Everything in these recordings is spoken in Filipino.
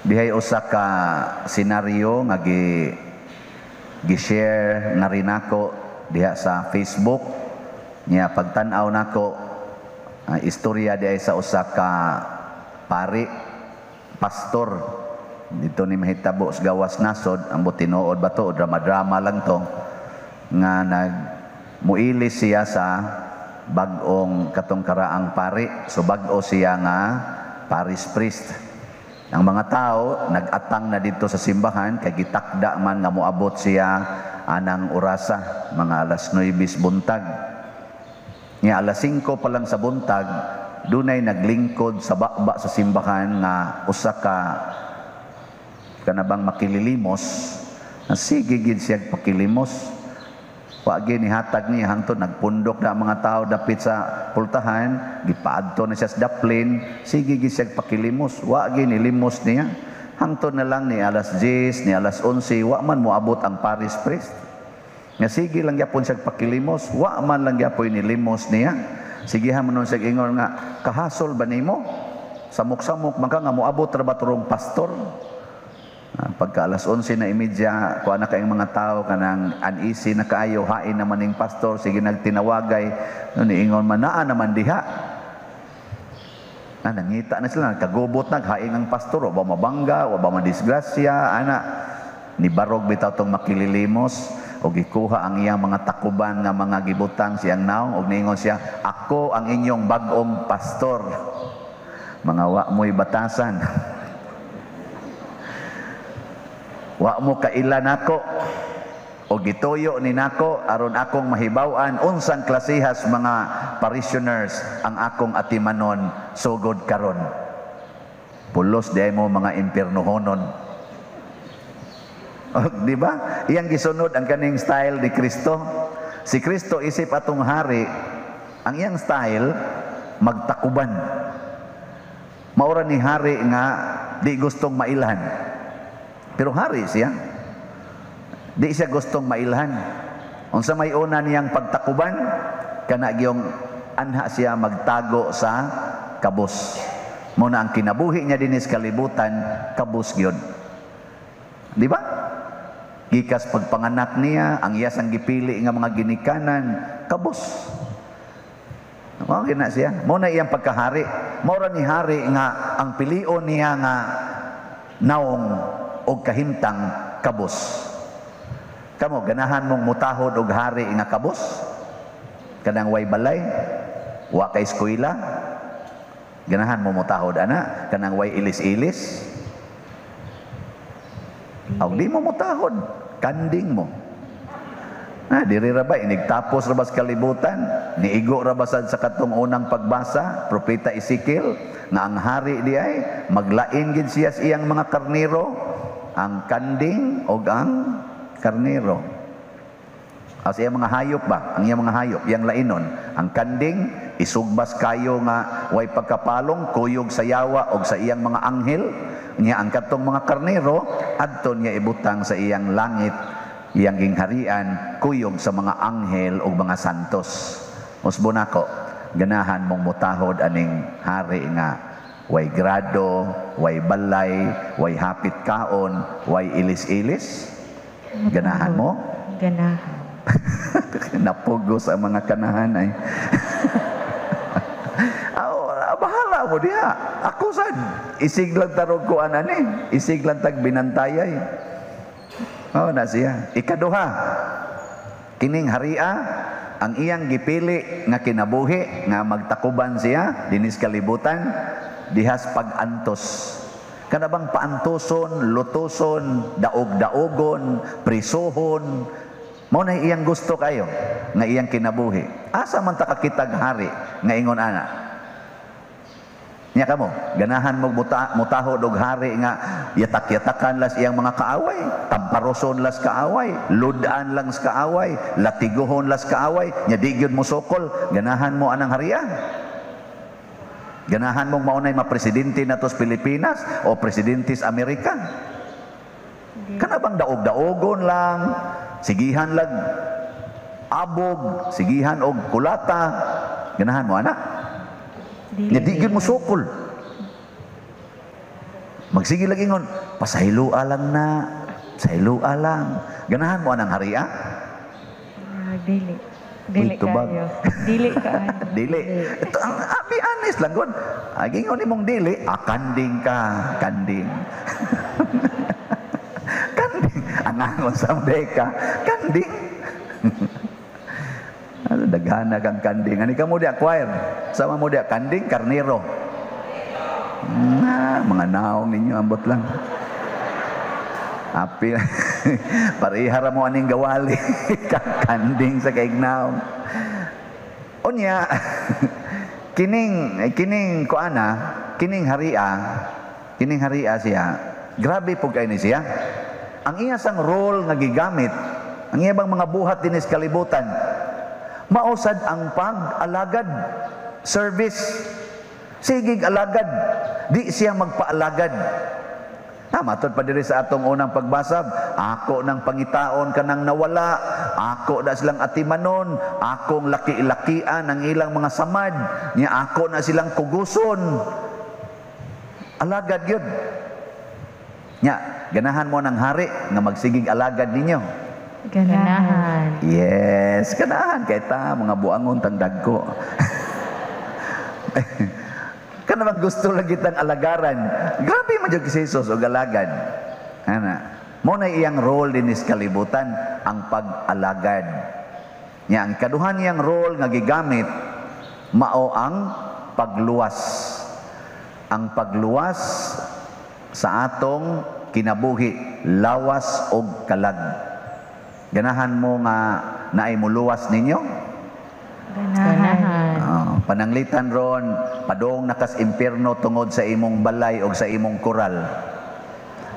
Dihay usa ka senaryo nga gi-share na rin ako diha sa Facebook niya. Pagtan-aw nako istorya dihay sa usa ka pari, pastor dito ni mahitabo sa gawas nasod. Ang tinuod ba to, drama-drama lang to, nga muilis siya sa bag-ong katong karaang pari. So bag-o siya nga parish priest. Ang mga tao nag-atang na dito sa simbahan kay gitakda man nga moabot siya anang orasa, mga alas 9 buntag. Nya alas 5 pa lang sa buntag, dunay naglingkod sa bakba sa simbahan nga usa ka kanabang makililimos. Sige gid siya pakilimos. Wagi ni hatag niya hangtod nagpundok na mga tao dapit sa pultahan, gipaadto na siya sa daplin. Sige gid siya pakilimos. Wagi ni limos niya hangtod na lang ni alas 10, ni alas 11, wa man moabot ang parish priest. Nga sige lang gyapon siya pakilimos, wa man lang gyapon ni limos niya. Sige ha manon siya ingon nga, kahasol ba nimo? Samok-samok man ka nga moabot ra ba turong pastor? Pagka alas 11 na imedya, kuha na kayong mga tao kanang uneasy na kaayo, hain naman ng pastor. Sige nagtinawagay, niingon man naa naman diha. Nangita na sila, nagkagubot haing ang pastor, o ba mabangga, o ba madisgrasya, ni barog bitaw tong makililimos, o gikuha ang iyang mga takuban nga mga gibutang siyang naong, o niingon siya, ako ang inyong bagong pastor. Mga wa mo'y batasan. Wa mo kailan ako o gituyo ni nako aron akong mahibaw-an unsang klasihas mga parishioners ang akong atimanon sugod karon. Pulos di mo mga impiernohonon. Di ba? Iyang gisunod ang kaning style ni Kristo. Si Kristo isip atong hari, ang iyang style magtakuban. Maura ni hari nga di gustong mailhan. Pero hari siya, di siya gustong mailhan. Unsa may una niyang pagtakuban, kana gyung anha siya magtago sa kabus. Muna ang kinabuhi niya dinis kalibutan, kabus gyud. Di ba? Gikas pagpanganak niya, ang iyasang gipili nga mga ginikanan, kabus. Mao gina siya. Muna iyang pagkahari. Maura ni hari nga ang pilion niya nga naong og kahimtang kabus. Kamo ganahan mong mutahod og hari nga kabus? Kanang way balay, wa kay eskwela. Ganahan mo mutahod ana kanang way ilis-ilis? Aw di mo mutahod, kanding mo. Diri ra ba inigtapos ra ba sa kalibutan? Niigo ra ba sa katong unang pagbasa, propeta Ezekiel, nga ang hari di ay maglain gid siya sa iyang mga karnero, ang kanding o ang karnero. As iyang mga hayop ba? Ang iyang mga hayop, iyang lainon. Ang kanding, isugbas kayo nga way pagkapalong, kuyog sa yawa o sa iyang mga anghel. Niya ang katong mga karnero, adton niya ibutang sa iyang langit, iyang gingharian, kuyog sa mga anghel o mga santos. Musbo nako, ganahan mong mutahod aning hari nga way grado, way balay, way hapit kaon, way ilis-ilis. Ganahan mo? Ganahan. Napugos ang mga kanahan ay. Bahala mo diha. Ako sad. Isig lang tarog ko anani. Isig lang tag binantayay. Na siya. Ikaduha. Kining haria ang iyang gipili nga kinabuhi nga magtakuban siya dinis kalibutan dihas pag-antos. Kana bang paantoson, lutuson, daog-daogon, prisohon, mao na iyang gusto kayo nga iyang kinabuhi. Asa man ta kakitag hari nga ingon ana? Nya kamo, ganahan mo mutahod og hari nga yatak-yatakan las iyang mga kaaway, tamparoson las kaaway, ludan lang sa kaaway, latigohon las kaaway, nya di gyud mo sokol, ganahan mo anang hariya? Ganahan mong maunay ma-presidente na to sa Pilipinas o presidente sa Amerika? Kana bang daog-daogon lang, sigihan lang abog, sigihan og kulata, ganahan mo ana? Nga di gyud mo sukol. Magsige lagi ngon, pasahilua lang na, sahilua lang. Ganahan mo anang haria? Dili. Dili tubag. kayo. Dili kaayo. Dili. Ito ang abi honest lang gon. Gingon imong dili, kanding ka, kanding. Kanding. Anangon sa deka, kanding. Ano daghana kang kanding. Ani ka mo di acquire. Sama mo di kanding, karnero. Mga naong ninyo ambot lang. Api parihara mo aning gawali kanding sa kaignaw. Unya kining kuana, kining haria siya. Grabe po kay ni siya. Ang iya sang role nga gigamit, ang iya bang mga buhat dinis kalibutan. Mausad ang pag-alagad, service. Sigig alagad, di siya magpaalagad. Matod pa diri sa atong unang pagbasab, ako nang pangitaon kanang nawala, ako na silang atimanon, akong laki-lakian ang ilang mga samad, niya ako na silang kuguson. Alagad yun. Nya, ganahan mo ng hari nga magsigig alagad ninyo. Ganahan. Yes, ganahan kay ta mga buangon tang dagko. Kana mag gusto lang kitang alagaran. Grabe man jud si Jesus og alagad. Ana, mo na iyang role dinis kalibutan ang pag-alagad. Nya ang kaduhan niyang role nga gigamit mao ang pagluwas. Ang pagluwas sa atong kinabuhi, lawas og kalag. Ganahan mo nga naay muluwas ninyo? Ganahan. Pananglitan ron, padong nakas impierno tungod sa imong balay o sa imong koral.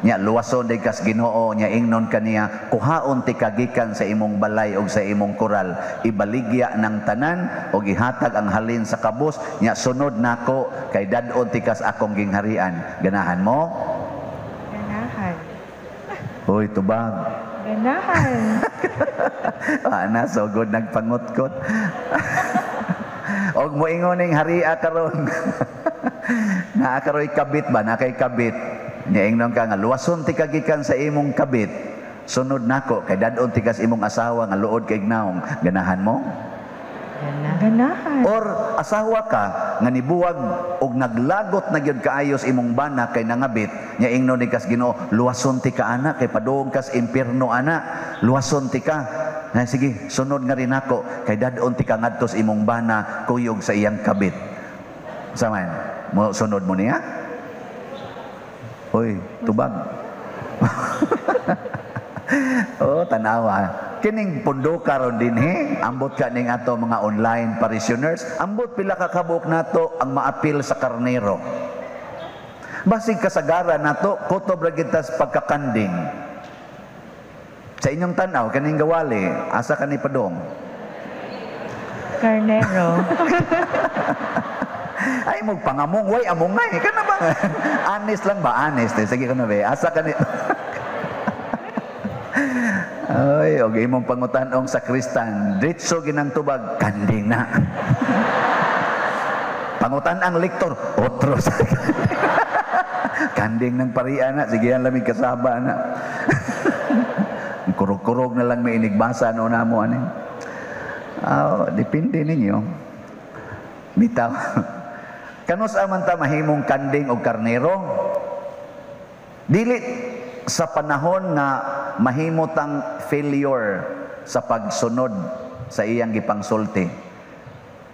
Nya luwason day kas Ginoo, nya ingnon kaniya, kuhaon ti kagikan sa imong balay o sa imong koral, ibaligya ng tanan o ihatag ang halin sa kabus, nya sunod nako kay dadon ti kas akong gingharian. Ganahan mo? Ganahan. Hoy, tubag. Ganahan. Ana, so good nagpangutkot. Og mo ingoning haria karon. Na karoy kabit ba? Na kay kabit. Nya ingnon ka nga luwason ti kagikan sa imong kabit. Sunod nako kay dadon ti kas imong asawa nga luod kay gnaong. Ganahan mo? Ganahan. Or asawa ka nga nibuwag og naglagot na gyud kaayos imong bana kay nangabit. Nya ingnon ni kas Ginoo, luwason ti ka ana kay padung kas impierno ana. Luwason ti ka. Na sige, sunod nga rin ako kay dadon ti ka ngadto sa imong bana kuyog sa iyang kabit. Saman, mo sunod mo niya? Hoy, tubag. Oh, tanawa. Kining pundo karon din ambot ka ning ato mga online parishioners, ambot pila ka kabuk nato ang maapil sa karnero. Basig kasagaran nato kutob ra kita sa pagkakanding. Sa inyong tanaw kaning gawali, asa kani padong? Karnero. Ay mo pangamong way amongay kana ba? Honest lang ba? Honest. Sige kana ba? Asa kani? Ay, okay mong pangutanong sa Kristan, diretso ginang tubag, kanding na. Pangutan ang lektor, otros. Kanding ng pariya na, sige yan lamig kasaba na. Kurog-kurog na lang may inigbasa no na mo aning. Depende ninyo. Bitaw. Kanus aman ta mahimong kanding o karnero? Dili sa panahon nga mahimotang failure sa pagsunod sa iyang gipangsulti.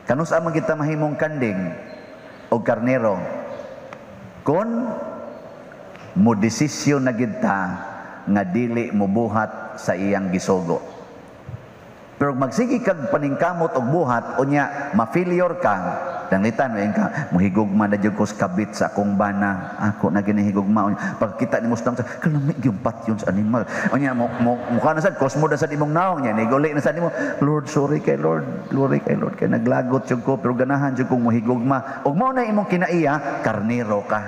Kanus aman kita mahimong kanding o karnero? Kun mo desisyon na gid ta nga dili mobuhat sa iyang gisugo. Pero magsigi kag paningkamot og buhat unya ma-failure ka, dangitan wayon ka mohigugma na jud ko sa kabit sa akong bana. Ako na ginihigugma unya pagkita nimo sa kalami gyud patyon sa animal. Unya mo kana sad kosmo da sa imong naong nya niguli na sa nimo. Lord, sorry kay Lord kay naglagot jud ko pero ganahan jud kong mohigugma. Ug mao na imong kinaiya, karnero ka.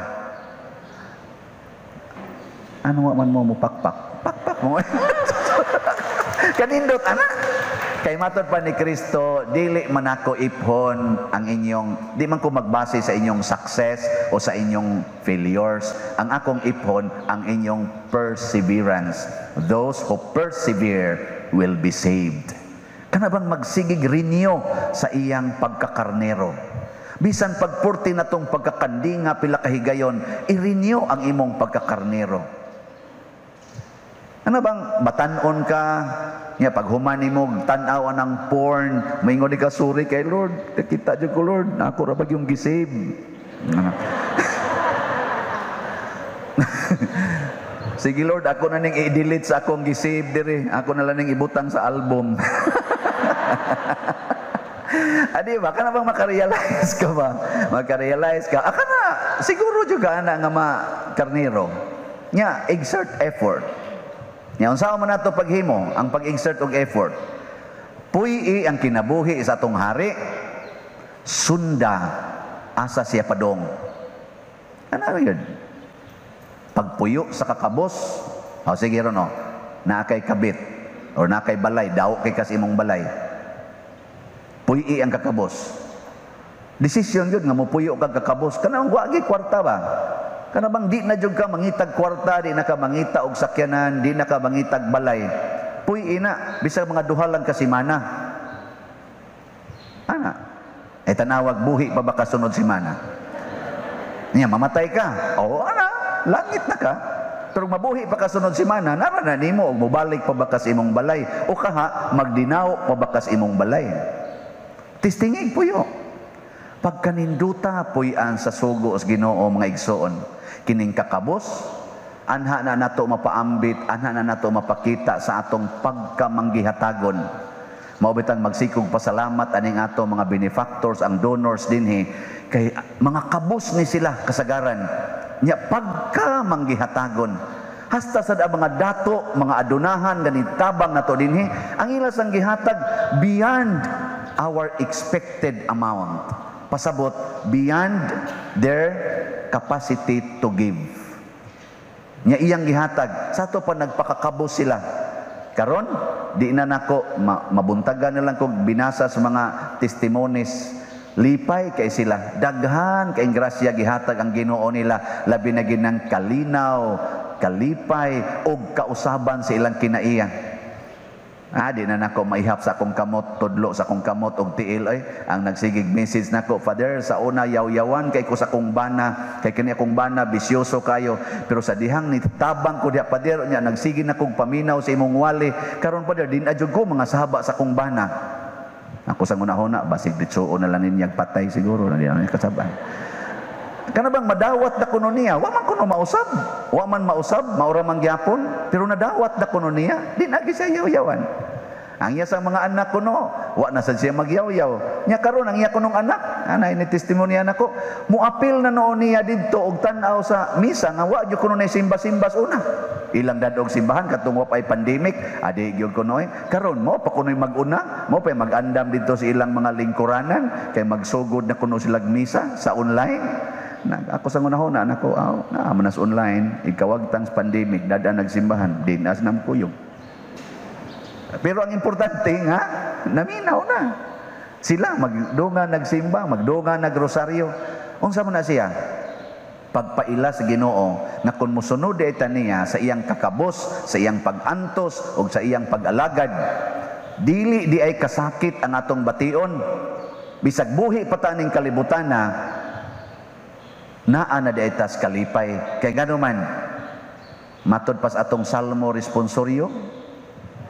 Ano man mo pakpak mo. Kanindot ana. Kay matod pa ni Kristo, dili man ako iphon ang inyong, di man ko magbase sa inyong success o sa inyong failures. Ang akong iphon, ang inyong perseverance. Those who persevere will be saved. Kana bang magsigig rinyo sa iyang pagkakarnero. Bisan pagpurti na tong pagkakandinga pila kahigayon, i-renew ang imong pagkakarnero. Ano bang batanon ka? Nga pag humani mo tan-aw anang porn, maingon ka suri kay Lord, kita jud ko Lord, ako ra bag yung gisave. Sige Lord, ako na ning i-delete sa akong gisave diri. Ako na lang ning ibutang sa album. Adi ba? Kana bang makarealize ka ba? Makarealize ka. Aka na, siguro juga ana nga karnero. Nya, exert effort. Nya, unsa man nato paghimo, ang pag-exert og effort. Puyi ang kinabuhi sa atong hari, sunda asa siya padong. Ano yun? Pagpuyo sa kakabos, o sige ron o, na kay kabit, o na kay balay, daw kay kas imong balay. Puyi ang kakabos. Desisyon yun nga mo puyo kag kakabos. Kanang wagi kwarta ba? Kana bang di na jud ka mangitag kwarta, di na ka mangita og sakyanan, di na ka mangitag balay. Puyi na, bisag mga duha lang ka semana. Ana, ay tanawag buhi pa ba kasunod semana? Niya mamatay ka. O ana, langit na ka. Pero mabuhi pa kasunod semana, nara na nimo og mobalik pa ba kas imong balay o kaha magdinaw pa ba kas imong balay. Tistingig puyo. Pagkaninduta puy-an sa sugo os Ginoo mga igsoon. Kining kakabos, anha na nato mapaambit, anha na nato mapakita sa atong pagkamanggihatagon. Mao bitang magsikog pasalamat aning ato mga benefactors, ang donors dinhi kay mga kabos ni sila kasagaran. Nya pagkamanggihatagon. Hasta sa mga dato, mga adunahan ganitabang nato dinhi, ang ila sang gihatag beyond our expected amount. Pasabot beyond their capacity to give. Nya iyang gihatag sa ato pa nagpakakabos sila. Karon di na nako mabuntagan na lang kog binasa sa mga testimonies. Lipay kay sila, daghan kay grasya gihatag ang Ginoo nila, labi na ginang kalinaw, kalipay ug kausaban sa ilang kinaiya. Di na nako maihap sa akong kamot, tudlo sa akong kamot og tiil ay ang nagsigig message nako, Father, sa una yaw-yawan kay ko sa akong bana, kay kini akong bana bisyoso kayo, pero sa dihang nitabang ko diha Father nya nagsige na kog paminaw sa imong wali, karon Father din adjud ko mga sahaba sa akong bana. Ako sa una-una basig ditsuo na lang ninyag patay siguro na diyan kasabay. Kana bang madawat da kuno niya, wa man kuno mausab. Wa man mausab, maura man gyapon, pero nadawat da kuno niya, di na siya yaw-yawan. Ang iya sa mga anak kuno, wa na sad siya magyaw-yaw. Nya karon ang iya kunong anak, ana ini testimony nako, muapil na noon niya didto og tan-aw sa misa nga wa gyud kuno nay simba-simbas una. Ilang dadog simbahan katong wa pay pandemic, adi gyud kuno karon mo pa kunoy mag-una, mo pay mag-andam didto sa ilang mga lingkuranan kay magsugod na kuno sila misa sa online. Ako sa unahuna nako manas online ikawagtang pandemic dadaan nagsimbahan dinas nam kuyog. Pero ang importante nga naminaw na sila magdunga nagsimba, magdunga nagrosaryo. Unsa man na siya? Pagpaila sa Ginoo nga kun mosunod ita niya sa iyang kakabos, sa iyang pag-antos ug sa iyang pag-alagad, dili di ay kasakit ang atong bation. Bisag buhi pataning kalibutan naa na di tas kalipay. Kay gano man matod pas atong salmo responsoryo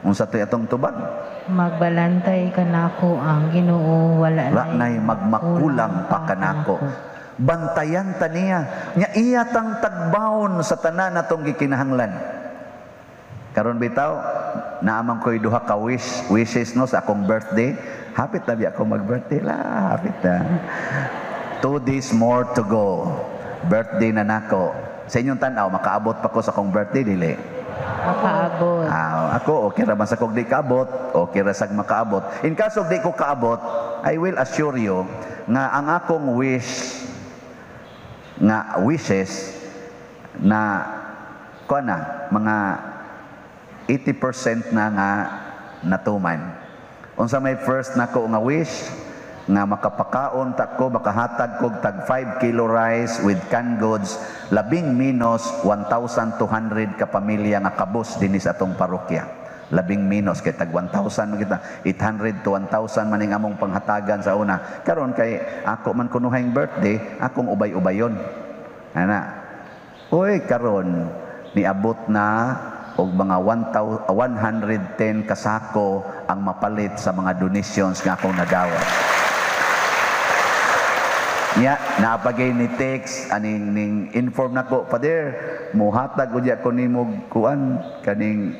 unsa toy atong tubag, Magbalantay kanako ang Ginoo, wala nay magmakulang pa kanako. Bantayan ta niya nya iya tang tagbawon sa tanan natong gikinahanglan. Karon bitaw naamang ko'y duha ka wishes no sa akong birthday. Hapit na biya ako mag-birthday la, hapit na. 2 days more to go. Birthday na nako. Sa inyong tanaw, makaabot pa ko sa akong birthday, dili? makaabot. Ako, okay ra man sa kong di kaabot, okay ra sag makaabot. In kaso di ko kaabot, I will assure you nga ang akong wishes na mga 80% na nga natuman. Unsa may first nako nga wish nga makapakaon ta ko, makahatag kog tag 5 kilo rice with canned goods, labing minus 1,200 ka pamilya nga kabus dinis atong parokya. Labing minus kay tag 1,000 man kita, 800 to 1,000 maning among panghatagan sa una. Karon kay ako man kunuhang birthday, akong ubay-ubayon. Ana. Oy, karon niabot na og mga 110 kasako ang mapalit sa mga donations nga akong nadawat. Nya naapagay ni text aning ning inform nako, Father, muhatag gud ko nimo kuan kaning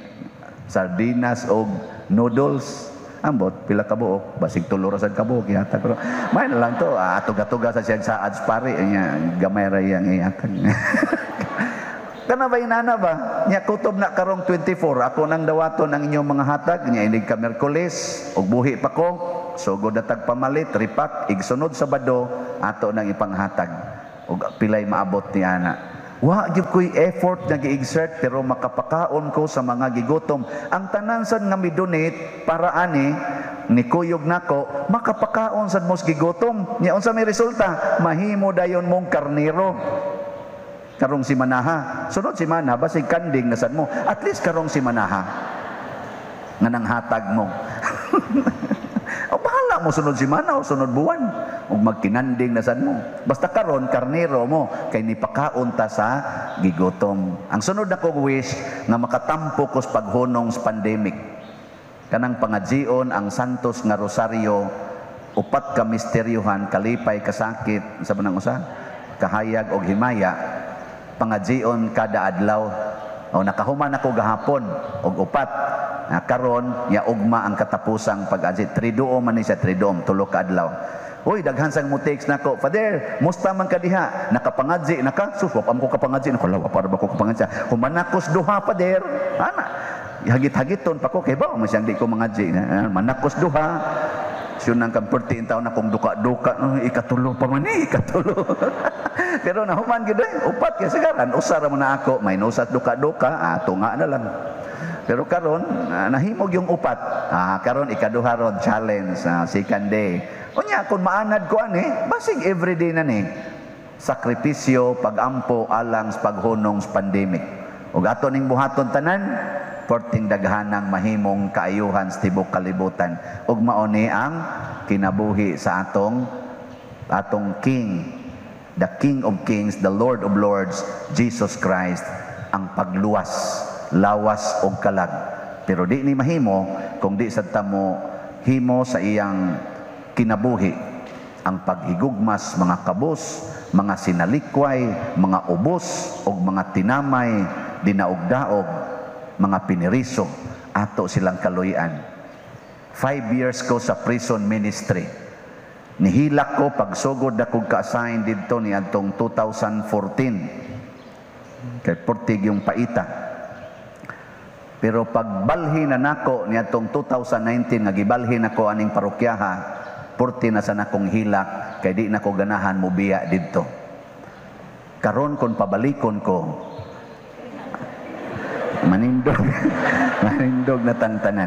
sardinas og noodles. Ambot pila ka buok, basig tulo ra sad ka buok ihatag ko. May na lang to, atug-atuga sa siya sa ads pare nya gamay ra yang ihatag. Kana ba inana ba? Nya kutob na karong 24, ako nang dawaton ang inyong mga hatag, nya inig ka Miyerkules, og buhi pa ko, sugod na tag pamalit, ripak, igsunod Sabado, ato nang ipanghatag. Og pilay maabot ni ana. Wa gyud ko'y effort nga gi-exert pero makapakaon ko sa mga gigutom. Ang tanan sad nga mi-donate para ani ni kuyog nako, makapakaon sad mos gigutom. Nya unsa may resulta? Mahimo dayon mong karnero. Karong si manaha. Sunod si mana, basig kanding na sad mo. At least karong si manaha. Nga nang hatag mo. O bahala mo sunod si mana o sunod buwan. O magkinanding na sad mo. Basta karon karnero mo. Kay nipakaon ta sa gigutom. Ang sunod na kong wish, nga makatampo ko sa paghunong sa pandemic. Kanang pangadjion ang Santos nga Rosario, upat ka misteryohan, kalipay, kasakit, sa manang usa, kahayag o himaya, pangadjion kada adlaw. O nakahuman ako gahapon og upat. Karon ya ugma ang katapusang pag-adji. Triduom man ni siya, triduom, tulo ka adlaw. Uy, daghan sang mo text nako, Father, musta man ka diha? Nakapangadji naka? Suswap am ko kapangadji nako, lawa para ba ko kapangadji? Humanakos duha, Father. Ana, hagit-hagiton pa ko kay ba mo siyang di ko mangadji. Manakos duha. Siya nang kampertiin taon akong duka-duka, ikatulo pa man ikatulo. Pero nahuman gid upat kay sigaran usara mo na ako, may nusat duka-duka, tunga na lang. Pero karon nahimog yung upat. Karon ikaduha ron challenge, second day. Unya kun maanad ko ani, basig everyday na ni. Sakripisyo, pagampo alang sa paghunong sa pandemic. Ug ato ning buhaton tanan, porting daghanang mahimong kaayuhan sa tibok kalibutan. Ug mao ni ang kinabuhi sa atong King, the King of Kings, the Lord of Lords, Jesus Christ, ang pagluwas, lawas og kalag. Pero di ni mahimo kung di sad ta mo himo sa iyang kinabuhi ang paghigugmas mga kabus, mga sinalikway, mga ubos og mga tinamay, dinaog-daog, mga piniriso, ato silang kaluyan. 5 years ko sa prison ministry. Nihilak ko pagsugod na kong ka-assign dito ni atong 2014. Kay Portig yung paita. Pero pagbalhin na nako ni atong 2019, nagibalhin ako aning parokyaha, porti na sa nakong hilak, kay di nako ganahan mo biya dito. Karon kung pabalikon ko, manindog na tangtanan.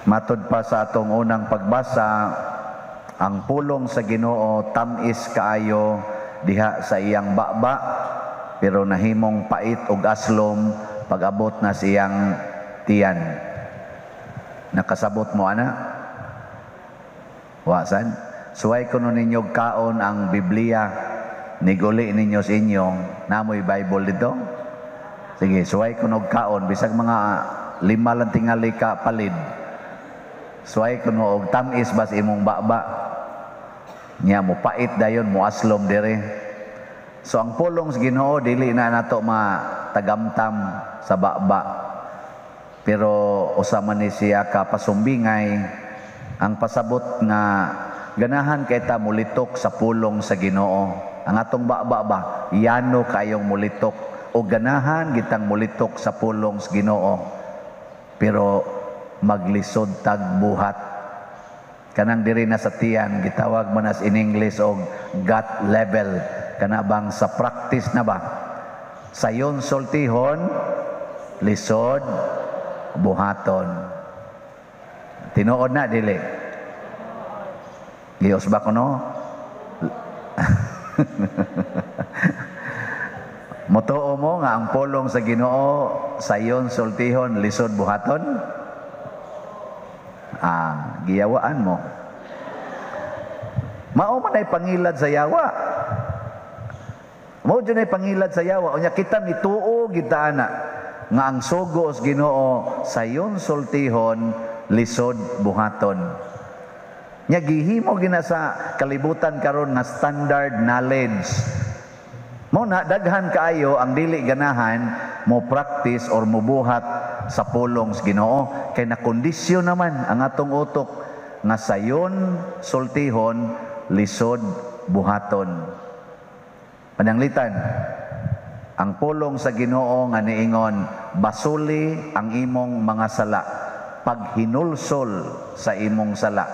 Matod pa sa atong unang pagbasa, ang pulong sa Ginoo tamis kaayo diha sa iyang baba, pero nahimong pait ug aslom pag-abot na siyang tiyan. Nakasabot mo ana? Wasan? Suway kuno ninyo kaon ang Biblia, niguli ninyo sa inyo, namoy Bible dito? Sige, suway kuno kaon, bisag mga 5 lang tingali ka palid. Suway kuno og tamis bas imong baba. Nya mo pait dayon, mo aslom dire. So ang pulong sa Ginoo dili na nato matagamtam sa baba. Pero usa man ni siya ka pasumbingay, ang pasabot nga ganahan kay ta mulitok sa pulong sa Ginoo. Ang atong baba ba, yano kayong mulitok o ganahan gitang mulitok sa pulong sa Ginoo. Pero maglisod tag buhat. Kanang diri na sa tiyan, gitawag man as in English og gut level. Kana bang sa practice na ba? Sayon sultihon, lisod, buhaton. Tinuod na dili. Giyos ba ko no? Motoo mo nga ang pulong sa Ginoo sayon sultihon lisod buhaton? Giyawaan mo. Mao man ay pangilad sa yawa. Mao dyan ay pangilad sa yawa. Unya kita mituo kita ana nga ang sugos Ginoo sayon sultihon lisod buhaton. Nya gihimo gina sa kalibutan karon nga standard knowledge. Mo na daghan kaayo ang dili ganahan mo practice or mo buhat sa pulong sa Ginoo kay nakondisyon naman ang atong utok nga sayon sultihon lisod buhaton. Pananglitan, ang pulong sa Ginoo nga niingon, basuli ang imong mga sala, paghinulsol sa imong sala.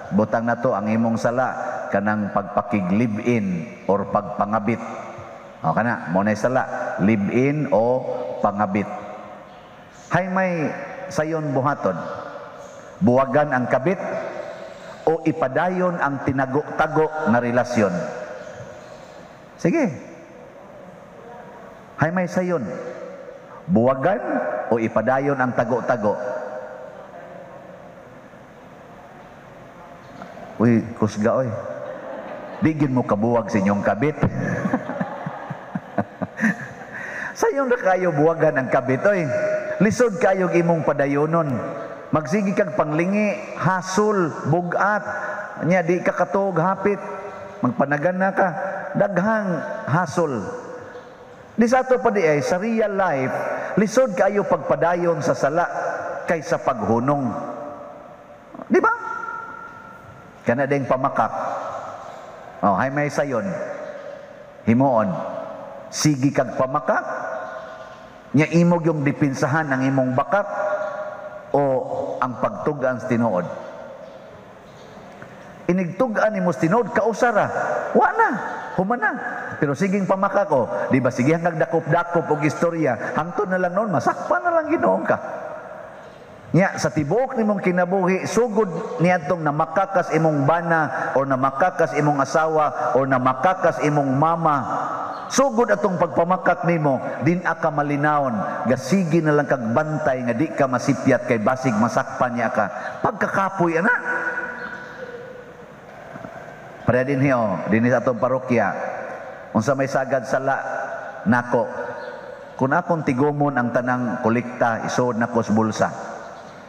Butang na to ang imong sala kanang pagpakiglib-in or pagpangabit. O kana, mo na sala, live-in o pangabit. Hay may sayon buhaton, buwagan ang kabit o ipadayon ang tinago-tago na relasyon. Sige. Hay may sayon, buwagan o ipadayon ang tago-tago. Uy, kusga oy. Digin mo kabuwag sa inyong kabit. Sayon na kayo buwagan ang kabit oy. Lisod kayo imong padayonon. Magsigi kag panglingi, hasol, bugat. Nya di ka katog hapit. Magpanagan na ka. Daghang hasol. Di sa ato pa di ay, sa real life, lisod kayo pagpadayon sa sala kaysa paghunong. Di ba? Kana ding pamakak. Hay may sayon. Himuon. Sige kag pamakak. Nya imog yung dipinsahan ang imong bakak o ang pagtugan sa tinuod. Inigtugan ni mo sa tinuod, kausara. Wa na. Humana. Pero siging pamakak ko. Di ba? Sige hanggang dakop-dakop o istorya. Hangtod na lang noon, masakpan na lang Ginoon ka. Nya sa tibuok nimong kinabuhi sugod niadtong namakakas imong bana or namakakas imong asawa or namakakas imong mama, sugod atong pagpamakak nimo din aka malinawon gasigi na lang kag bantay nga di ka masipyat kay basig masakpan niya ka pagkakapoy ana. Para din hiyo dinhi sa atong parokya unsa may sagad sala nako kun akong tigumon ang tanang kolekta isuod nako sa bulsa.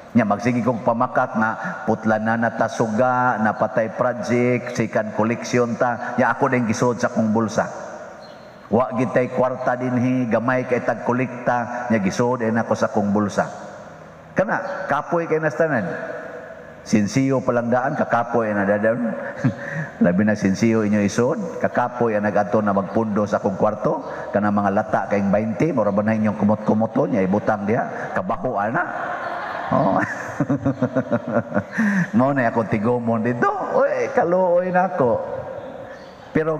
Nya magsigi kong pamakak nga putlan na natasuga, napatay project, sikan koleksyon ta. Nya ako din gisuod sa kong bulsa. Wa gitay kwarta dinhi, gamay kay tag kolekta, nya gisuod ako sa kong bulsa. Kana kapoy kay nastanan. Sinsiyo palang daan, kakapoy na dadaan. Labi na sinsiyo inyo isuod, kakapoy ang nag-ato na magpundo sa akong kwarto, kana mga lata kayong 20, mura ba na inyong kumot-kumoto, nya ibutang diha, kabaho ana. Oh. Mao na ako tigomon dito. Oy, kaluoy na ako. Pero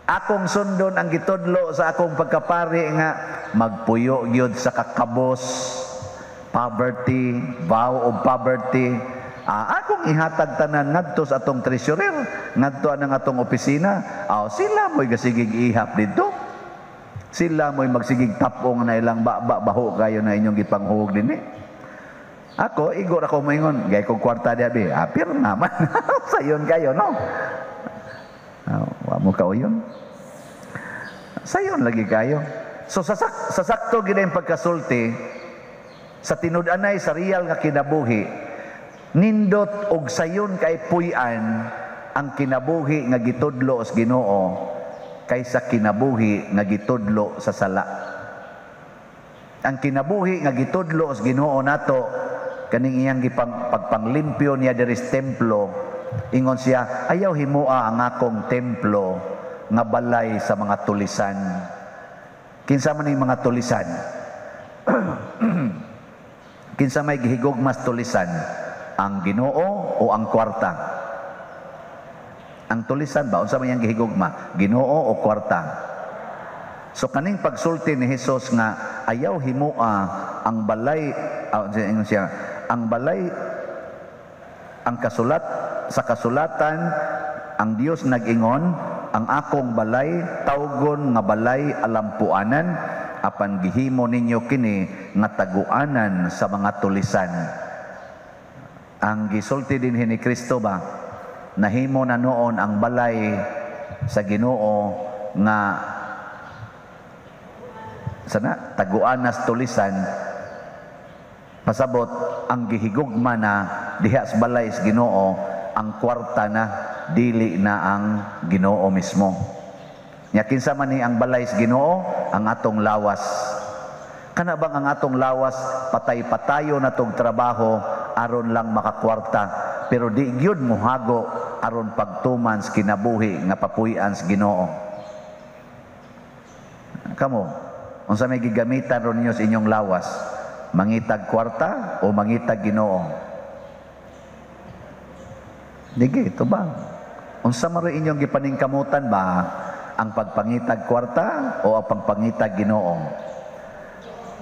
akong sundon ang gitudlo sa akong pagkapari nga magpuyo gyud sa kakabos, poverty, vow of poverty. Akong ihatag tanan ngadto sa atong treasurer, ngadto ang atong opisina. Sila mo'y gasigig ihap dito. Sila mo'y magsigig tapong na ilang baho kayo na inyong gipanghuhog dinhi. Ako, igor ako maingon, gay kong kwarta diya, apir naman. Sayon kayo, no? Wa mo ka o yun. Sayon lagi kayo. So, sasakto gina yung pagkasulti, sa tinud-anay, sa real nga kinabuhi, nindot og sayon kay puy-an, ang kinabuhi nga gitudlo sa Ginoo, kaysa kinabuhi nga gitudlo sa sala. Ang kinabuhi nga gitudlo sa Ginoo nato, kaning iyang pagpanglimpyo niya diri sa templo, ingon siya, ayaw himua ang akong templo nga balay sa mga tulisan. Kinsa man ning mga tulisan? Kinsa may gihigugmas tulisan? Ang Ginoo o ang kwarta? Ang tulisan ba? Unsa man yang gihigugma? Ginoo o kwarta? So kaning pagsulti ni Hesus nga ayaw himua ang balay, ingon siya, ang balay ang sa kasulatan ang Dios nag-ingon, ang akong balay tawgon nga balay alampuanan, apan gihimo ninyo kini nga taguanan sa mga tulisan. Ang gisulti din ni Kristo ba, nahimo na noon ang balay sa Ginoo nga sana taguanas tulisan, pasabot ang gihigugma na diha sa balay sa Ginoo, ang kwarta na dili na ang Ginoo mismo. Nya kinsa man ni ang balay sa Ginoo, ang atong lawas. Kana bang ang atong lawas patay-patayo na tong trabaho aron lang makakwarta, pero di gyud mohago aron pagtuman sa kinabuhi nga papuy-an sa Ginoo. Kamo, unsa may gigamitan ron ninyo sa inyong lawas? Mangitag kwarta o mangitag Ginoo? Dige, ito ba? Unsa man rin inyong gipaningkamutan ba? Ang pagpangitag kwarta o ang pagpangitag Ginoo?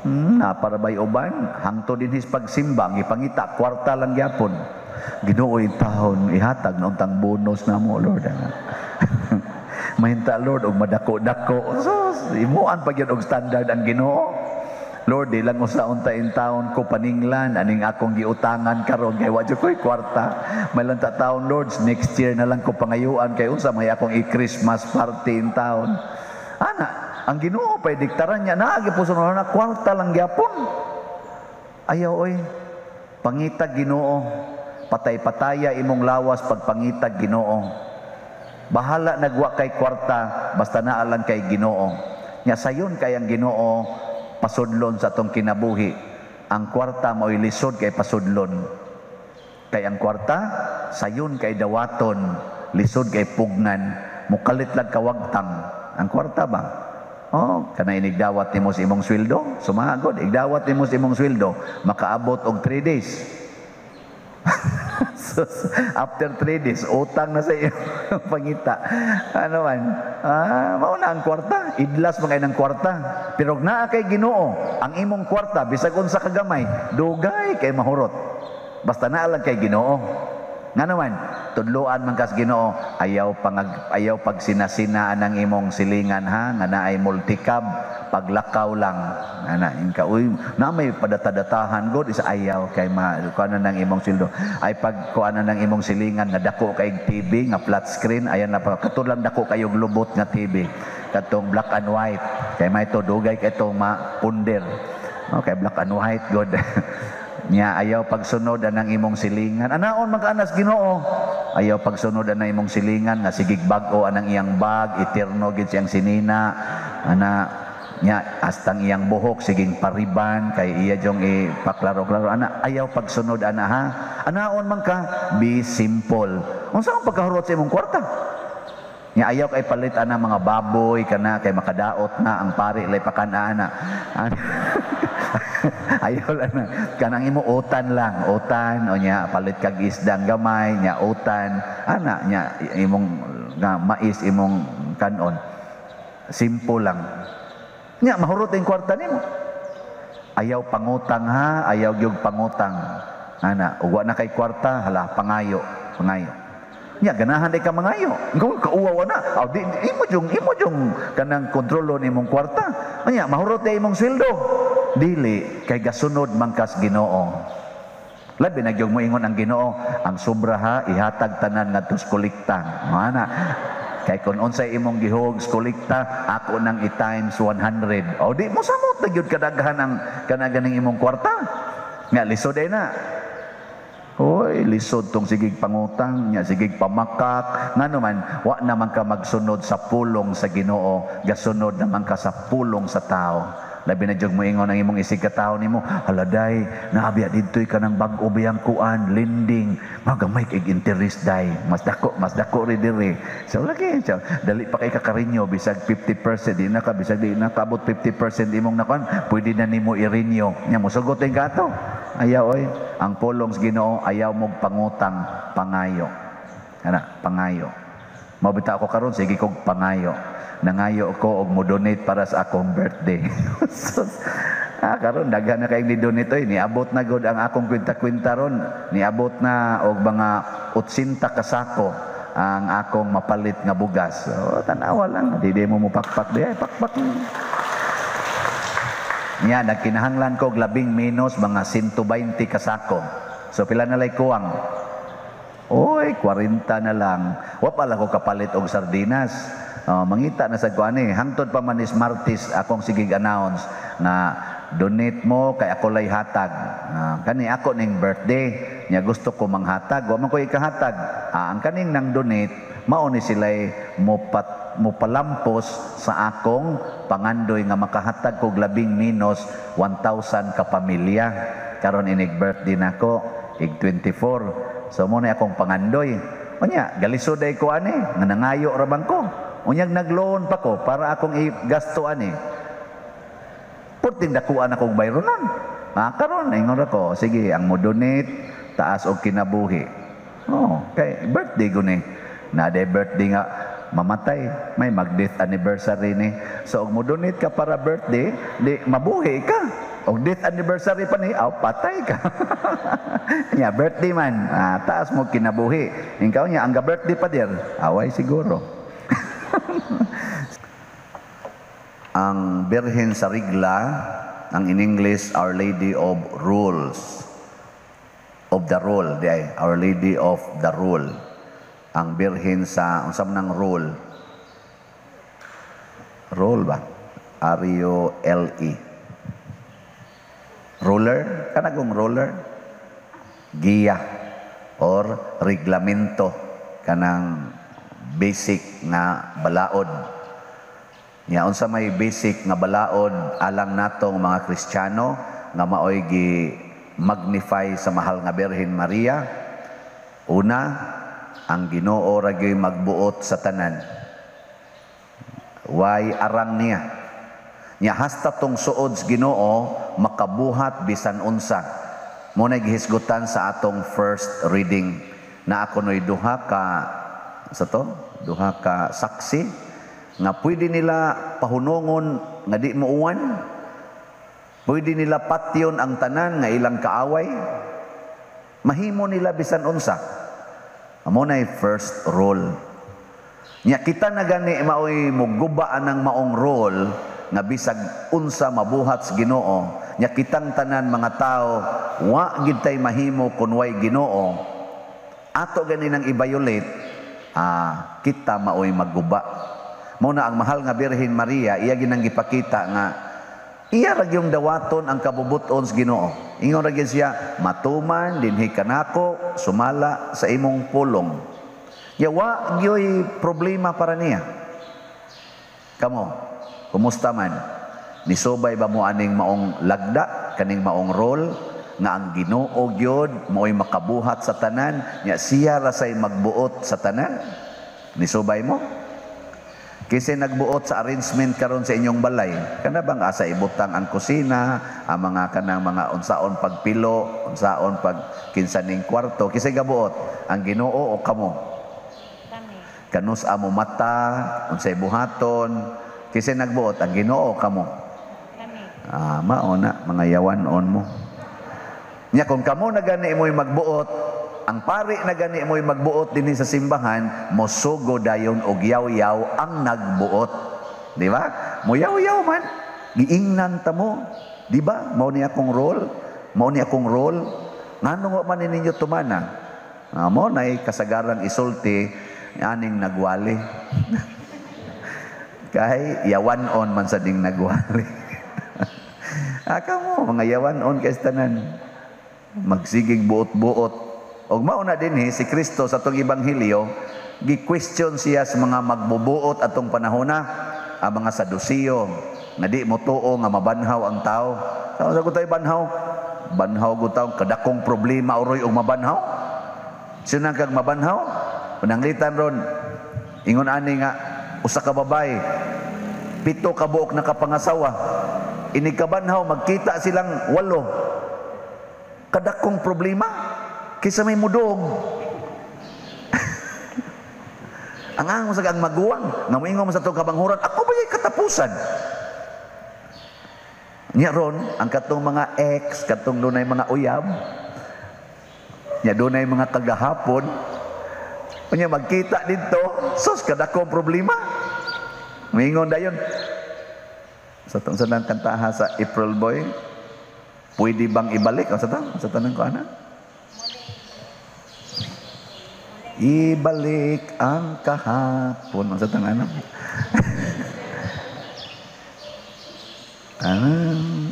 Naparabay uban, hangto din his pagsimba, ipangita kwarta lang gyapon. Ginoo yung taon, ihatag na untang bonus na mo, Lord. Mahinta, Lord, og madako-dako. So, imuan pa yun og standard ang Ginoo. Lord, di lang usa-unta in taon ko paninglan, aning akong giutangan karon kay wadyo ko'y kwarta. May lang ta taon, Lord, next year na lang ko pangayuan kay unsa may akong i-Christmas party in taon. Ana, ang Ginoo pay diktaran niya naagi po sunod na kwarta lang gyapon. Ayaw oy, pangitag Ginoo, patay-pataya imong lawas pagpangitag Ginoo. Bahala nagwa kay kwarta basta naa lang kay Ginoo. Nya sayon kay ang Ginoo pasudlon sa atong kinabuhi. Ang kwarta mo'y lisod kay pasudlon. Kay ang kwarta sayon kay dawaton, lisod kay pugnan, mukalit lang kawagtang. Ang kwarta ba? Oh, kana inigdawat nimo sa imong sweldo, sumagod igdawat nimo sa imong sweldo, makaabot og 3 days. So, after 3 days, utang na sa iyo pangita. Ano man? Mao na ang kwarta. Idlas mo kayo ng kwarta. Pero naa kay Ginoo, ang imong kwarta, bisag unsa kagamay, dugay kay mahurot. Basta naa lang kay Ginoo. Nga naman, tudloan man kas Ginoo, ayaw pag sinasinaan ng imong silingan ha, nga naay multicab, paglakaw lang. Ana, inka uy, na may padatadatahan god isa ayaw kay kuanan ng imong sildo. Ay pag kuanan ng imong silingan nga dako kay TV nga flat screen, ayan na pa katulang dako kayog lubot nga TV. Katong black and white. Kay may to dugay kay to mapunder. Okay, black and white god. Nya ayaw pagsunod anang imong silingan. Anaon magkaanas Ginoo? Ayaw pagsunod anang imong silingan nga sigig bag-o anang iyang bag, eterno gid siyang sinina. Ana nya astang iyang buhok siging pariban kay iya jong ipaklaro-klaro. Ana ayaw pagsunod ana ha. Anaon man ka? Be simple. Unsa ang pagkahurot sa imong kwarta? Nya ayaw kay palit ana mga baboy kana kay makadaot na ang pari lay pakan-ana. Ayaw lang na. Kanang imo utan lang. Utan, o nya, palit kag isdang gamay, nya utan. Ana, nya, imong nga, mais, imong kanon. Simple lang. Nya, mahurot yung kwarta nimo. Ayaw pangutang ha, ayaw yung pangutang. Ana, uwa na kay kwarta, hala, pangayo. Pangayo. Nya, ganahan day ka mangayo. Kung kauwawa na, imo jung, kanang kontrolo ni imong kwarta. Nya, mahurot day imong sweldo. Dili kay gasunod mangkas Ginoo. Labi na gyud mo ingon ang Ginoo, ang sobra ha ihatag tanan ngadto sa kolekta. Ana kay kun unsay imong gihug sa kolekta, ako nang i-times 100. O di mo samot na gyud kadaghan ang kanaganing imong kwarta. Nga lisod ay na. Hoy, lisod tong sigig pangutang, nya sigig pamakak. Ngano man, wa naman ka magsunod sa pulong sa Ginoo, gasunod naman ka sa pulong sa tao. Labi na jud mo ingon ang imong isig ka tawo nimo, haladay naabiya didtoy ka ng bag-o biyang kuan, lending, magamay kay interest day, mas dako ri diri. So lagi, so, dali pa kay kakarinyo bisag 50%, di na ka bisag di na kabot 50% imong nakuan, pwede na nimo i-renew. Nya mo sugot ka to. Ayaw oy, ang pulong sa Ginoo ayaw mog pangutang, pangayo. Ana, pangayo. Mabita ako karon sige kog pangayo. Nangayo ko og mo donate para sa akong birthday. So, Karon daghan na kay ni donate oy, niabot na gud ang akong kwinta-kwinta ron, niabot na og mga 80 ka sako ang akong mapalit nga bugas. So tanawa lang, di mo mupakpak di ay pakpak. Nya nagkinahanglan ko og labing menos mga 120 ka sako. So pila na lay kuwang? Oy, 40 na lang. Wa pala ko kapalit og sardinas. Mangita na sa kuan hangtod pa man is Martis akong sigig announce na donate mo kay ako lay hatag. Kani ako ning birthday, nya gusto ko manghatag, wa man ko ikahatag. Ang kaning nang donate, mao ni sila'y mopalampos sa akong pangandoy nga makahatag kog labing menos 1,000 ka pamilya. Karon inig birthday nako, ig 24. So mo na akong pangandoy. Unya, galisod ay ko ani, nga nangayo ra bang ko. Unyag nagloan pa ko para akong igasto ani. Puting dakuan akong bayro nun. Karon ingon ako, sige, ang mo donate, taas og kinabuhi. Kay birthday ko ni. Na day birthday nga mamatay, may mag-death anniversary ni. So og mo donate ka para birthday, di mabuhi ka. Og death anniversary pa ni, patay ka. Nya birthday man, taas mo kinabuhi. Ingkaw niya ang birthday pa dir, away siguro. Ang Birhen sa Rigla, ang in English, Our Lady of Rules. Of the Rule, Our Lady of the Rule. Ang Birhen sa, unsam nang rule? Rule ba? R-U-L-E. Ruler? Kanagong ruler? Giya or reglamento. Kanang basic nga balaod. Nya unsa may basic nga balaod alang natong mga Kristiyano nga maoy gi magnify sa mahal nga Birhen Maria. Una, ang Ginoo ra gyud magbuot sa tanan. Way arang niya. Nya hasta tong suod sa Ginoo makabuhat bisan unsa. Mo na gihisgutan sa atong first reading na ako noy duha ka saksi nga pwede nila pahunongon nga di muuwan, pwede nila patyon ang tanan nga ilang kaaway, mahimo nila bisan unsa. Amo na first rule. Nya kita na gani maoy mugubaan ng maong role nga bisag unsa mabuhat sa Ginoo. Nya kitang tanan mga tao wa gid tay mahimo kun way Ginoo. Ato gani nang i-violate, kita maoy magguba. Muna ang mahal nga Birhen Maria, iya ginang gipakita nga iya ra gyung dawaton ang kabubuton sa Ginoo. Ingon ra gyud siya, matuman dinhi kanako sumala sa imong pulong. Yawa gyoy problema para niya. Kamo, kumusta man? Nisubay ba mo aning maong lagda, kaning maong role nga ang Ginoo gyud mo'y makabuhat sa tanan, nya siya ra say magbuot sa tanan? Nisubay mo? Kasi nagbuot sa arrangement karon sa inyong balay, kana bang asa ibutang ang kusina, ang mga kanang mga unsaon pagpilo, unsaon pag kinsaning kwarto, kasi gabuot ang Ginoo o kamo? Kami. Kanus amo mata, unsay buhaton, kasi nagbuot ang Ginoo o kamo? Kami. Mao na mga yawanon mo. Nya kung kamo na gani mo'y magbuot, ang pari na gani mo'y magbuot dinhi sa simbahan, mosugo dayon og yaw-yaw ang nagbuot. Di ba? Mo yaw-yaw man, giingnan ta mo. Di ba? Mao ni akong role. Mao ni akong role. Ngano man ninyo tumana? Mo nay kasagaran isulti aning nagwali. Kay yawan-on man sa ding nagwali. Kamo mga yawan-on kay tanan. Magsigig buot-buot. Og mauna dinhi si Kristo sa atong ebanghelyo, gi-question siya sa mga magbubuot atong panahona, ang mga Sadusiyo, nga di mo tuo nga mabanhaw ang tao. Sa ko tayo banhaw? Banhaw ko tao, kadakong problema uroy og mabanhaw. Sino kag mabanhaw? Pananglitan ron, ingon ani nga, usa ka babay, 7 ka buok na kapangasawa, inig kabanhaw, magkita silang 8. Kadakong problema. Kisa may mudong. Ang angong sa ang maguwang, nga moingon mo sa itong kabanghuran, ako ba yung katapusan? Nya ron ang katong mga ex, katong dunay mga uyab, nya dunay mga kagahapon, unya magkita dito, sus kadakong problema. Mingon dayon. Sa tong sanang kantaha sa April Boy, pwede bang ibalik? Sa tanong ko ana? Ibalik ang kahapon. Sa tanong ano?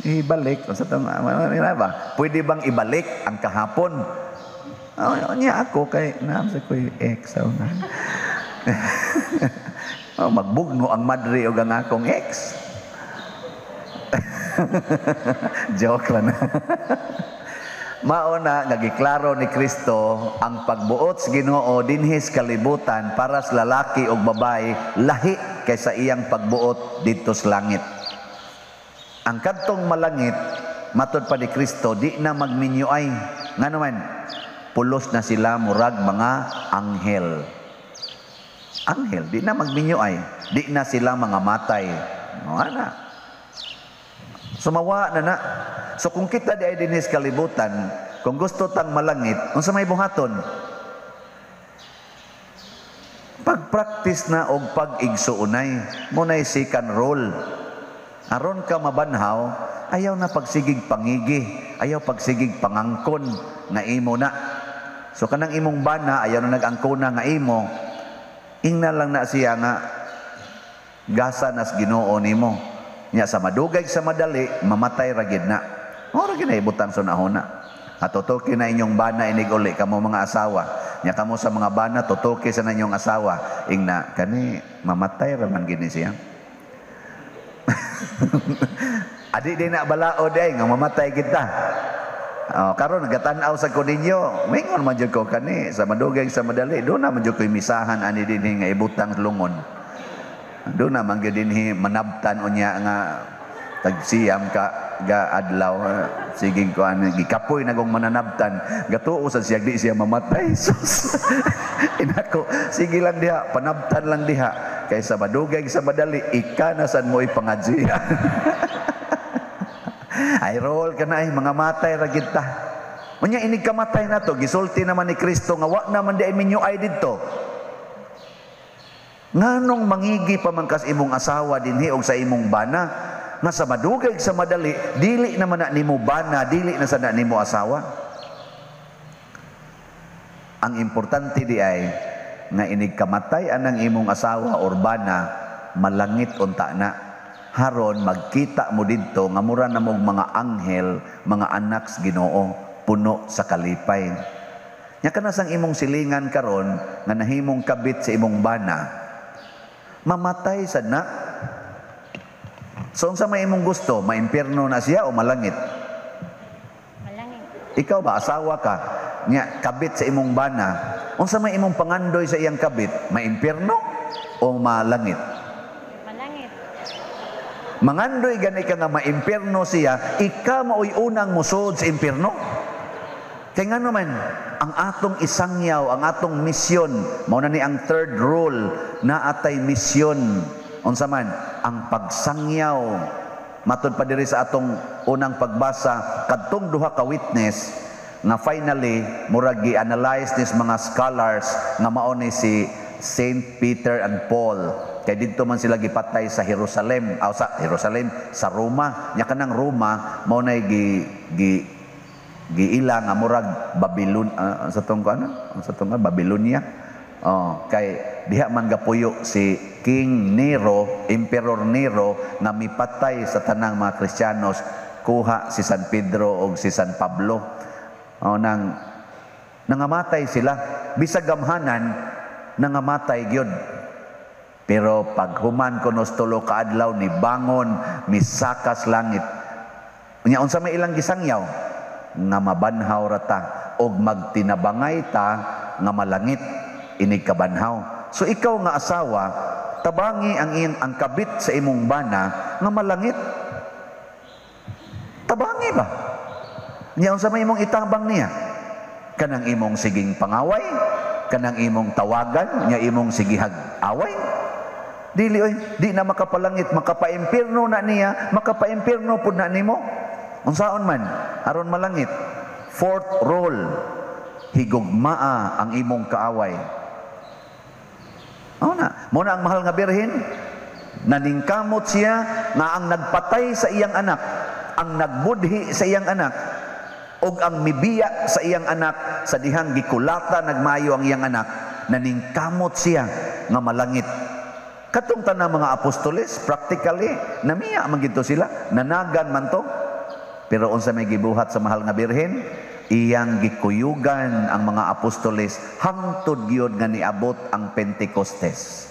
Ibalik. Sa tanong ba? Pwede bang ibalik ang kahapon? Niya ako kay naam sa ko'y ex. Magbugno ang madre o ang akong ex. Joke lang. Mauna nagiklaro ni Kristo ang pagbuot sa Ginoo dinhi sa kalibutan para sa lalaki o babae lahi kaysa iyang pagbuot dito sa langit. Ang kadtong malangit matud pa ni Kristo di na magminyuay nganuman pulos na sila murag mga anghel. Anghel di na magminyuay, di na sila mga matay. Ana. Sumawa na. So kung kita di ay dinis kalibutan, kung gusto tang malangit, unsa may buhaton? Pag-practice na og pag-igsuunay, munay second role. Aron ka mabanhaw, ayaw na pagsigig pangigi, ayaw pagsigig pangangkon nga imo na. So kanang imong bana, ayaw na nag-angkona nga imo, ingna lang na siya nga gasa nas Ginoo nimo. Nya sa madugay sa madali, mamatay ragid na. Ora ginay butang sunahon na. At tutuki na inyong bana inig uli kamo mga asawa. Nya kamo sa mga bana tutuki sa inyong asawa, ingna kani mamatay ra man gini siya. Adi din na balaod ay nga mamatay kita. Karon nagatan-aw sa ko ninyo, mingon man jud ko kani sa madugay sa madali, do na man jud ko misahan ani dinhi nga ibutang lungon. Doon naman din manabtan unya nga tagsiyam ka ga adlaw sigig ko ano gikapoy na kong mananabtan gatuo sa siya di siya mamatay. Sus. Inako sige lang diha panabtan lang diha kaysa madugay sa madali ikanasan mo ipangadjian. Ay roll ka na mga matay ra gid ta. Unya inig kamatay na to gisulti naman ni Kristo nga wa naman di minyo ay didto. Nganong mangigi pamangkas imong asawa dinhi og sa imong bana nga sa madugay sa madali dili naman na nimo bana dili na sada nimo asawa. Ang importante di ay nga inig kamatay anang imong asawa or bana malangit unta na haron magkita mo didto nga mura na mong mga anghel mga anak sa Ginoo puno sa kalipay. Nya kana sang imong silingan karon nga nahimong kabit sa imong bana mamatay sad na. So unsa may imong gusto, maimpierno na siya o malangit? Malangit. Ikaw ba asawa ka nya kabit sa imong bana, unsa may imong pangandoy sa iyang kabit, maimpierno o malangit? Malangit. Mangandoy gani ka nga maimpierno siya, ika maoy unang musod sa impierno. Kay nga naman, ang atong isangyaw, ang atong misyon, mao na ni ang third rule na atay misyon. Unsa man, ang pagsangyaw. Matud pa diri sa atong unang pagbasa, kadtong duha ka witness nga finally murag gi-analyze nis mga scholars nga mao ni si Saint Peter and Paul. Kay didto man sila gipatay sa Jerusalem, sa Roma. Nya kanang Roma mao nay giila nga murag Babylon sa tong Babylonia. Kay diha man gapuyo si King Nero, Emperor Nero nga mipatay sa tanang mga Kristiyanos, kuha si San Pedro o si San Pablo. Nangamatay sila bisag gamhanan, nangamatay gyud. Pero pag human kunos tulo ka adlaw ni bangon misakas langit. Unya unsa may ilang gisangyaw? Nga mabanhaw rata og magtinabangay ta nga malangit inig kabanhaw. So ikaw nga asawa, tabangi ang kabit sa imong bana nga malangit. Tabangi ba? Nya unsa may imong itabang niya? Kanang imong siging pangaway, kanang imong tawagan, nya imong sigihag away. Dili oy, di na makapalangit, makapaimpirno na niya, makapaimpirno pud na nimo. Unsaon man aron malangit. Fourth rule, higugmaa ang imong kaaway. Mo na ang mahal nga birhen, naningkamot siya nga ang nagpatay sa iyang anak, ang nagbudhi sa iyang anak, ug ang mibiya sa iyang anak sa dihang gikulata nagmayo ang iyang anak, naningkamot siya nga malangit. Katong tanang mga apostoles, practically, namiya man gito sila, nanagan man to. Pero unsa may gibuhat sa mahal nga birhen, iyang gikuyugan ang mga apostoles hangtod gyud nga niabot ang Pentecostes.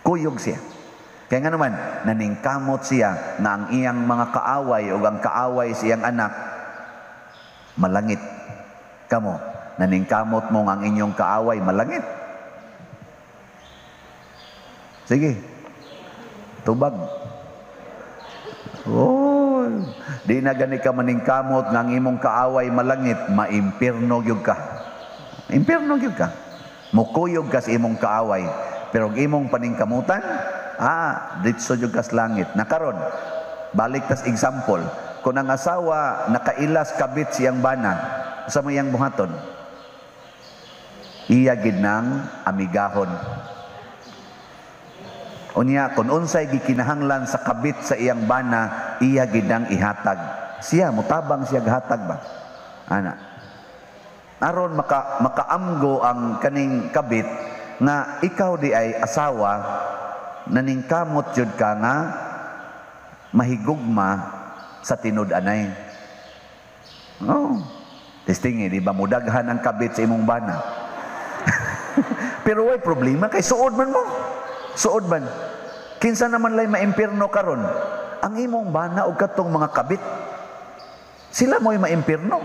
Kuyog siya. Kaya nga naman, naningkamot siya na ang iyang mga kaaway o ang kaaway sa iyang anak, malangit. Kamo, naningkamot mo ang inyong kaaway, malangit. Sige, tubag. Oh, di na gani ka maningkamot nga ang imong kaaway malangit, maimpirno gyud ka. Impirno gyud ka. Mukuyog ka sa imong kaaway, pero ang imong paningkamutan, ditso gyud ka sa langit. Nakaron, balik tas example, kung ang asawa nakailas kabit siyang bana, sa mayang buhaton, iya gid nang amigahon. Unya, kung unsay gikinahanglan sa kabit sa iyang bana, iya gidang ihatag. Siya, mutabang siya gahatag ba? Ana. Aron makaamgo ang kaning kabit, nga ikaw di ay asawa, naningkamot jud ka nga mahigugma sa tinud-anay. Oh. Testingi, di ba mudaghan ang kabit sa imong bana? Pero way problema kay suod man mo. Suod man. Kinsa naman lay maimpirno karon? Ang imong bana o katong mga kabit. Sila mo'y maimpirno.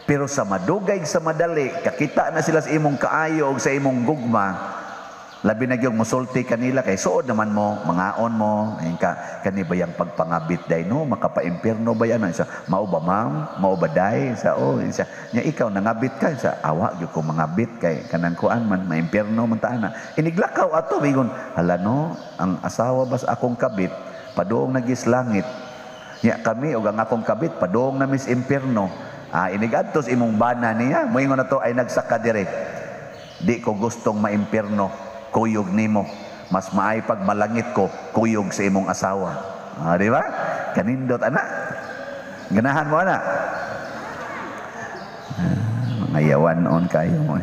Pero sa madugay sa madali, kakita na sila sa imong kaayo o sa imong gugma, labi na gyud musulti kanila kay suod naman mo, mangaon mo, ayun ka, kani ba yang pagpangabit day no, makapaimpirno ba yan? Isa, mao ba ma'am? Mao ba day? Sa isa, nya ikaw nangabit ka sa awa gyud ko mangabit kay kanang kuan man maimpirno man ta na. Iniglakaw ato bigon, hala no, ang asawa bas akong kabit paduong nagislangit. Nya kami og ang akong kabit paduong na mis impirno. Inigadtos imong bana niya, moingon na to ay nagsaka dire. Di ko gustong maimpirno, kuyog nimo. Mas maay pag malangit ko, kuyog sa imong asawa. Di ba? Kanindot ana. Ganahan mo ana. Mga yawan on kayo mo.